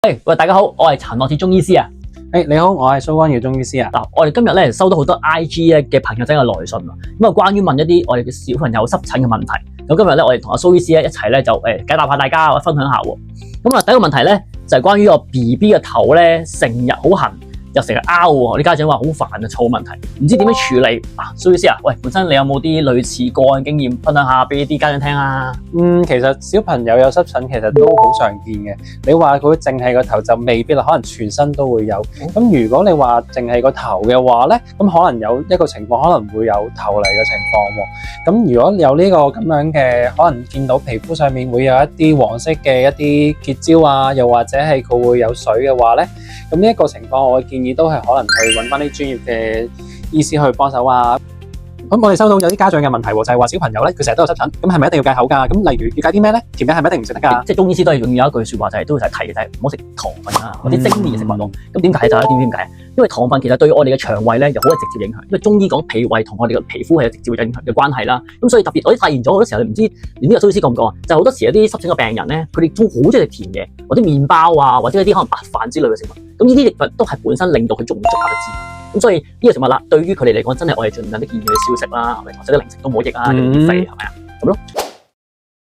喂，大家好，我係陳樂志中醫師啊。你好，我係蘇安耀中醫師啊。嗱，我哋今日咧收到好多 IG 咧嘅朋友仔嘅來信啊，咁啊關於問一啲我哋嘅小朋友濕疹嘅問題。咁今日咧我哋同阿蘇醫師咧一齊咧就解答下大家，分享下喎。咁啊第一個問題咧就係關於個 BB 嘅頭咧成日好痕，又成日拗喎，啲家長話好煩啊，燥問題，唔知點樣處理啊？蘇醫師啊，喂，本身你有冇啲類似個案經驗分享下俾啲家長聽啊？其實小朋友有濕疹其實都好常見嘅。你話佢淨係個頭就未必啦，可能全身都會有。咁如果你話淨係個頭嘅話咧，咁可能有一個情況可能會有頭嚟嘅情況喎。咁如果有呢個咁樣嘅，可能見到皮膚上面會有一啲黃色嘅一啲結焦啊，又或者係佢會有水嘅話咧，咁呢一個情況我建議都係可能去揾翻啲專業嘅醫師去幫手啊。咁我哋收到有啲家長嘅問題喎，就係話小朋友咧佢成日都有濕疹，咁係咪一定要戒口㗎？咁例如要戒啲咩咧？甜嘅係咪一定唔食得㗎？即係中醫師都係用有一句説話，就係都會提嘅，就係唔好食糖分啊，或者精緻嘅食物咯。咁點解就係點解？因為糖分其實對我哋嘅腸胃咧有好直接影響，因為中醫講脾胃同我哋嘅皮膚係有直接影響嘅關係啦。咁所以特別我哋發現咗好多時候，你唔知連呢個蘇醫師講唔講啊？就係好多時有啲濕疹嘅病人咧，佢哋都好中意食甜嘅，或者麵包啊，或者一啲可能白飯之類嘅食物。咁呢啲食物都係本身令到佢中唔足嘅脂肪。咁所以呢個食物啦，對於佢哋嚟講，真係我哋盡量都建議佢少食啦，或者啲零食都冇益啊，容易肥係咪啊？咁咯。